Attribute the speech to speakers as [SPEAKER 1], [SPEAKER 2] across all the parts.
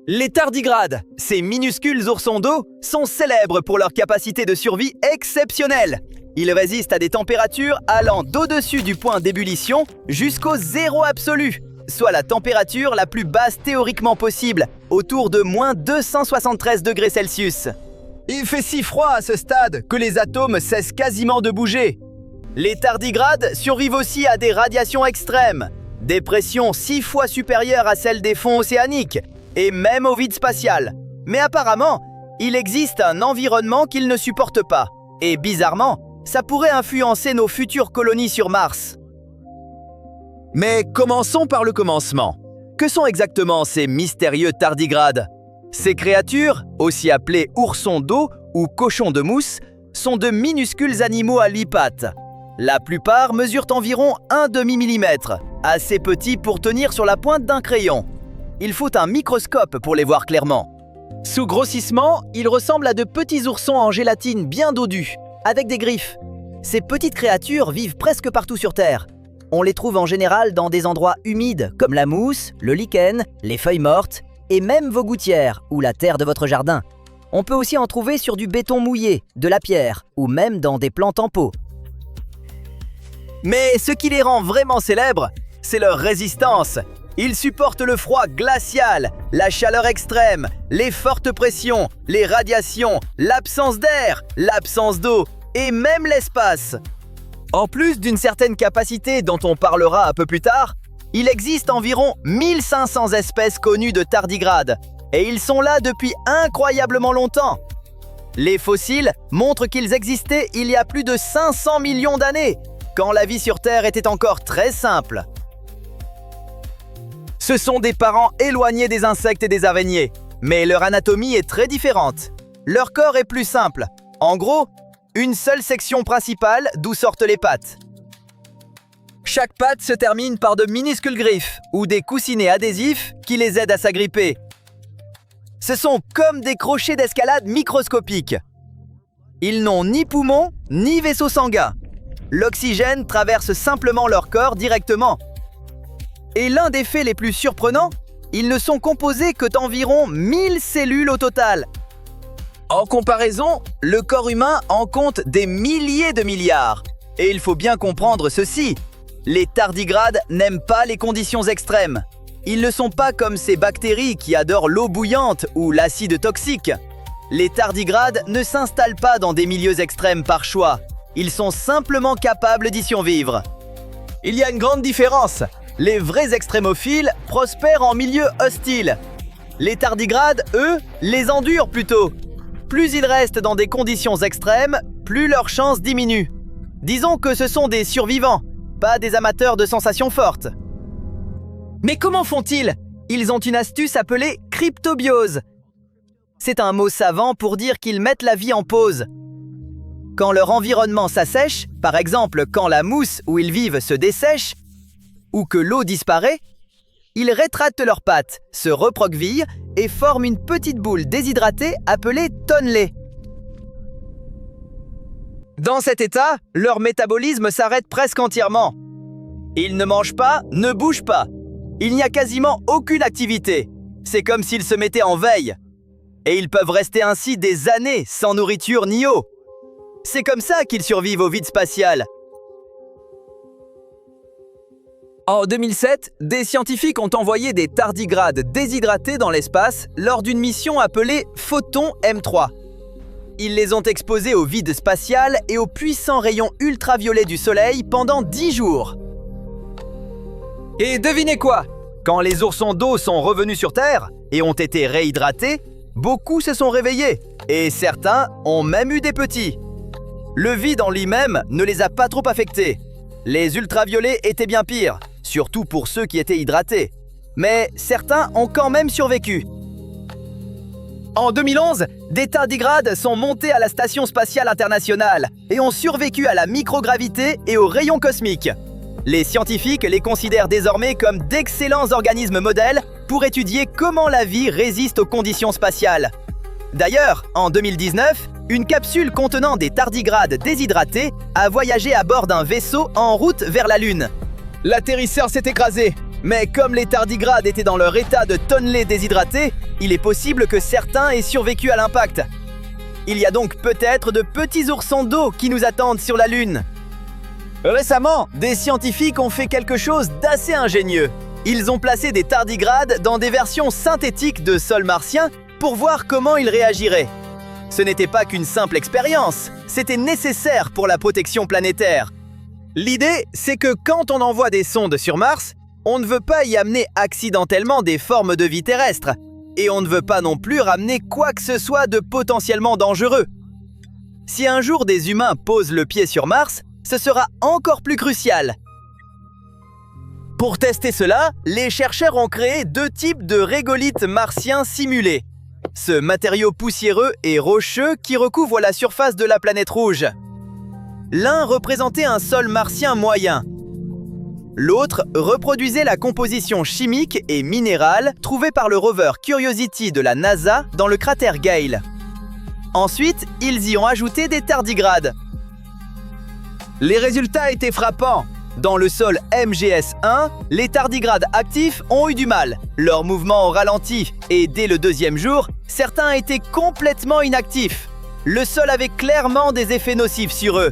[SPEAKER 1] Les tardigrades, ces minuscules oursons d'eau, sont célèbres pour leur capacité de survie exceptionnelle. Ils résistent à des températures allant d'au-dessus du point d'ébullition jusqu'au zéro absolu, soit la température la plus basse théoriquement possible, autour de moins 273 degrés Celsius. Il fait si froid à ce stade que les atomes cessent quasiment de bouger. Les tardigrades survivent aussi à des radiations extrêmes, des pressions 6 fois supérieures à celles des fonds océaniques, et même au vide spatial. Mais apparemment, il existe un environnement qu'ils ne supportent pas. Et bizarrement, ça pourrait influencer nos futures colonies sur Mars. Mais commençons par le commencement. Que sont exactement ces mystérieux tardigrades? Ces créatures, aussi appelées oursons d'eau ou cochons de mousse, sont de minuscules animaux à 8 pattes. La plupart mesurent environ 1/2 millimètre, assez petits pour tenir sur la pointe d'un crayon. Il faut un microscope pour les voir clairement. Sous grossissement, ils ressemblent à de petits oursons en gélatine bien dodus, avec des griffes. Ces petites créatures vivent presque partout sur Terre. On les trouve en général dans des endroits humides comme la mousse, le lichen, les feuilles mortes et même vos gouttières ou la terre de votre jardin. On peut aussi en trouver sur du béton mouillé, de la pierre ou même dans des plantes en pot. Mais ce qui les rend vraiment célèbres, c'est leur résistance. Ils supportent le froid glacial, la chaleur extrême, les fortes pressions, les radiations, l'absence d'air, l'absence d'eau et même l'espace. En plus d'une certaine capacité dont on parlera un peu plus tard, il existe environ 1500 espèces connues de tardigrades et ils sont là depuis incroyablement longtemps. Les fossiles montrent qu'ils existaient il y a plus de 500 millions d'années, quand la vie sur Terre était encore très simple. Ce sont des parents éloignés des insectes et des araignées, mais leur anatomie est très différente. Leur corps est plus simple. En gros, une seule section principale d'où sortent les pattes. Chaque patte se termine par de minuscules griffes ou des coussinets adhésifs qui les aident à s'agripper. Ce sont comme des crochets d'escalade microscopiques. Ils n'ont ni poumons ni vaisseau sanguin. L'oxygène traverse simplement leur corps directement. Et l'un des faits les plus surprenants, ils ne sont composés que d'environ 1000 cellules au total. En comparaison, le corps humain en compte des milliers de milliards. Et il faut bien comprendre ceci, les tardigrades n'aiment pas les conditions extrêmes. Ils ne sont pas comme ces bactéries qui adorent l'eau bouillante ou l'acide toxique. Les tardigrades ne s'installent pas dans des milieux extrêmes par choix. Ils sont simplement capables d'y survivre. Il y a une grande différence. Les vrais extrémophiles prospèrent en milieu hostile. Les tardigrades, eux, les endurent plutôt. Plus ils restent dans des conditions extrêmes, plus leurs chances diminuent. Disons que ce sont des survivants, pas des amateurs de sensations fortes. Mais comment font-ils? Ils ont une astuce appelée cryptobiose. C'est un mot savant pour dire qu'ils mettent la vie en pause. Quand leur environnement s'assèche, par exemple quand la mousse où ils vivent se dessèche, ou que l'eau disparaît, ils rétractent leurs pattes, se recroquevillent et forment une petite boule déshydratée appelée tonnelet. Dans cet état, leur métabolisme s'arrête presque entièrement. Ils ne mangent pas, ne bougent pas. Il n'y a quasiment aucune activité. C'est comme s'ils se mettaient en veille. Et ils peuvent rester ainsi des années sans nourriture ni eau. C'est comme ça qu'ils survivent au vide spatial. En 2007, des scientifiques ont envoyé des tardigrades déshydratés dans l'espace lors d'une mission appelée Photon M3. Ils les ont exposés au vide spatial et aux puissants rayons ultraviolets du Soleil pendant 10 jours. Et devinez quoi? Quand les oursons d'eau sont revenus sur Terre et ont été réhydratés, beaucoup se sont réveillés et certains ont même eu des petits. Le vide en lui-même ne les a pas trop affectés. Les ultraviolets étaient bien pires, surtout pour ceux qui étaient hydratés. Mais certains ont quand même survécu. En 2011, des tardigrades sont montés à la Station spatiale internationale et ont survécu à la microgravité et aux rayons cosmiques. Les scientifiques les considèrent désormais comme d'excellents organismes modèles pour étudier comment la vie résiste aux conditions spatiales. D'ailleurs, en 2019, une capsule contenant des tardigrades déshydratés a voyagé à bord d'un vaisseau en route vers la Lune. L'atterrisseur s'est écrasé, Mais comme les tardigrades étaient dans leur état de tonnelés déshydratés, il est possible que certains aient survécu à l'impact. Il y a donc peut-être de petits oursons d'eau qui nous attendent sur la Lune. Récemment, des scientifiques ont fait quelque chose d'assez ingénieux. Ils ont placé des tardigrades dans des versions synthétiques de sol martien pour voir comment ils réagiraient. Ce n'était pas qu'une simple expérience, c'était nécessaire pour la protection planétaire. L'idée, c'est que quand on envoie des sondes sur Mars, on ne veut pas y amener accidentellement des formes de vie terrestres, et on ne veut pas non plus ramener quoi que ce soit de potentiellement dangereux. Si un jour des humains posent le pied sur Mars, ce sera encore plus crucial. Pour tester cela, les chercheurs ont créé 2 types de régolithes martiens simulés. Ce matériau poussiéreux et rocheux qui recouvre la surface de la planète rouge. L'un représentait un sol martien moyen. L'autre reproduisait la composition chimique et minérale trouvée par le rover Curiosity de la NASA dans le cratère Gale. Ensuite, ils y ont ajouté des tardigrades. Les résultats étaient frappants. Dans le sol MGS-1, les tardigrades actifs ont eu du mal. Leurs mouvements ont ralenti et dès le 2e jour, certains étaient complètement inactifs. Le sol avait clairement des effets nocifs sur eux.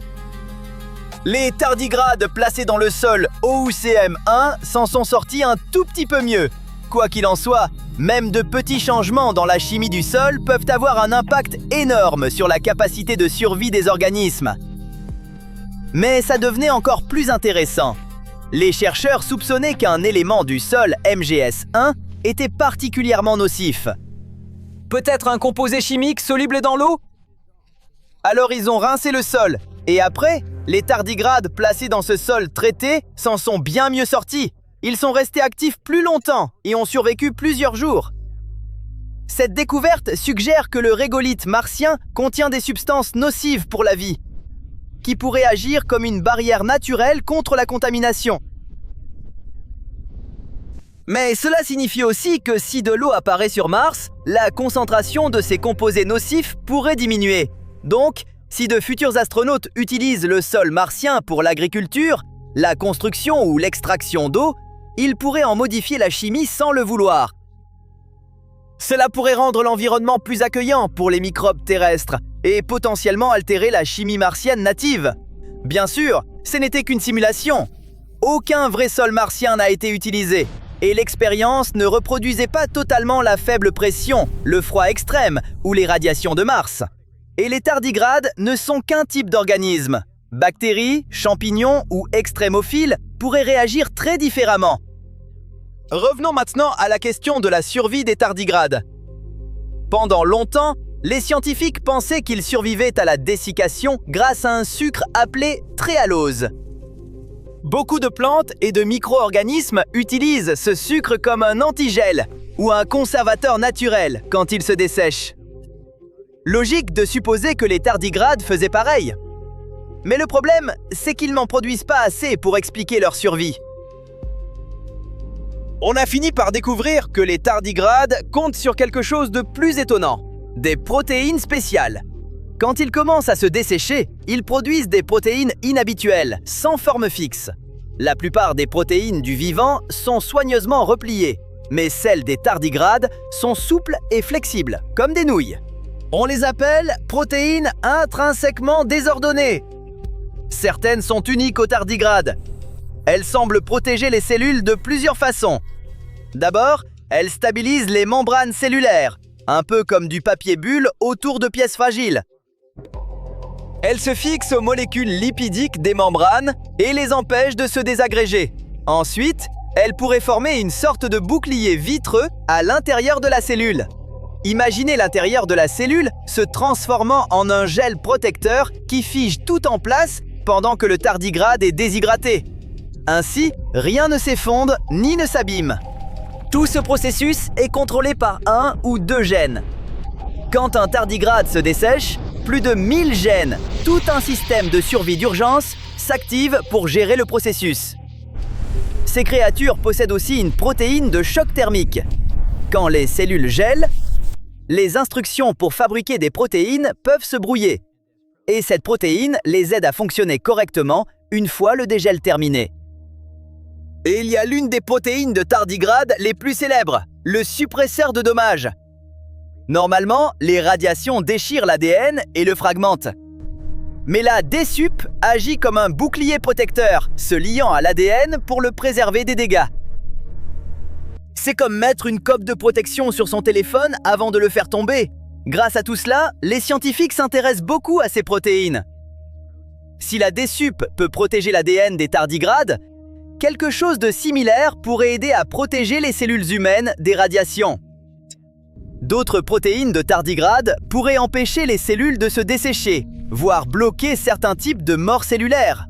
[SPEAKER 1] Les tardigrades placés dans le sol OUCM1 s'en sont sortis un tout petit peu mieux. Quoi qu'il en soit, même de petits changements dans la chimie du sol peuvent avoir un impact énorme sur la capacité de survie des organismes. Mais ça devenait encore plus intéressant. Les chercheurs soupçonnaient qu'un élément du sol MGS1 était particulièrement nocif. Peut-être un composé chimique soluble dans l'eau? Alors ils ont rincé le sol, et après, les tardigrades placés dans ce sol traité s'en sont bien mieux sortis. Ils sont restés actifs plus longtemps et ont survécu plusieurs jours. Cette découverte suggère que le régolithe martien contient des substances nocives pour la vie, qui pourraient agir comme une barrière naturelle contre la contamination. Mais cela signifie aussi que si de l'eau apparaît sur Mars, la concentration de ces composés nocifs pourrait diminuer. Donc, si de futurs astronautes utilisent le sol martien pour l'agriculture, la construction ou l'extraction d'eau, ils pourraient en modifier la chimie sans le vouloir. Cela pourrait rendre l'environnement plus accueillant pour les microbes terrestres et potentiellement altérer la chimie martienne native. Bien sûr, ce n'était qu'une simulation. Aucun vrai sol martien n'a été utilisé et l'expérience ne reproduisait pas totalement la faible pression, le froid extrême ou les radiations de Mars. Et les tardigrades ne sont qu'un type d'organisme. Bactéries, champignons ou extrémophiles pourraient réagir très différemment. Revenons maintenant à la question de la survie des tardigrades. Pendant longtemps, les scientifiques pensaient qu'ils survivaient à la dessiccation grâce à un sucre appelé tréhalose. Beaucoup de plantes et de micro-organismes utilisent ce sucre comme un antigel ou un conservateur naturel quand il se dessèche. Logique de supposer que les tardigrades faisaient pareil. Mais le problème, c'est qu'ils n'en produisent pas assez pour expliquer leur survie. On a fini par découvrir que les tardigrades comptent sur quelque chose de plus étonnant, des protéines spéciales. Quand ils commencent à se dessécher, ils produisent des protéines inhabituelles, sans forme fixe. La plupart des protéines du vivant sont soigneusement repliées, mais celles des tardigrades sont souples et flexibles, comme des nouilles. On les appelle protéines intrinsèquement désordonnées. Certaines sont uniques aux tardigrades. Elles semblent protéger les cellules de plusieurs façons. D'abord, elles stabilisent les membranes cellulaires, un peu comme du papier bulle autour de pièces fragiles. Elles se fixent aux molécules lipidiques des membranes et les empêchent de se désagréger. Ensuite, elles pourraient former une sorte de bouclier vitreux à l'intérieur de la cellule. Imaginez l'intérieur de la cellule se transformant en un gel protecteur qui fige tout en place pendant que le tardigrade est déshydraté. Ainsi, rien ne s'effondre ni ne s'abîme. Tout ce processus est contrôlé par 1 ou 2 gènes. Quand un tardigrade se dessèche, plus de 1000 gènes, tout un système de survie d'urgence, s'active pour gérer le processus. Ces créatures possèdent aussi une protéine de choc thermique. Quand les cellules gèlent, les instructions pour fabriquer des protéines peuvent se brouiller. Et cette protéine les aide à fonctionner correctement une fois le dégel terminé. Et il y a l'une des protéines de tardigrade les plus célèbres, le suppresseur de dommages. Normalement, les radiations déchirent l'ADN et le fragmentent. Mais la DSUP agit comme un bouclier protecteur, se liant à l'ADN pour le préserver des dégâts. C'est comme mettre une coque de protection sur son téléphone avant de le faire tomber. Grâce à tout cela, les scientifiques s'intéressent beaucoup à ces protéines. Si la DSUP peut protéger l'ADN des tardigrades, quelque chose de similaire pourrait aider à protéger les cellules humaines des radiations. D'autres protéines de tardigrade pourraient empêcher les cellules de se dessécher, voire bloquer certains types de morts cellulaires.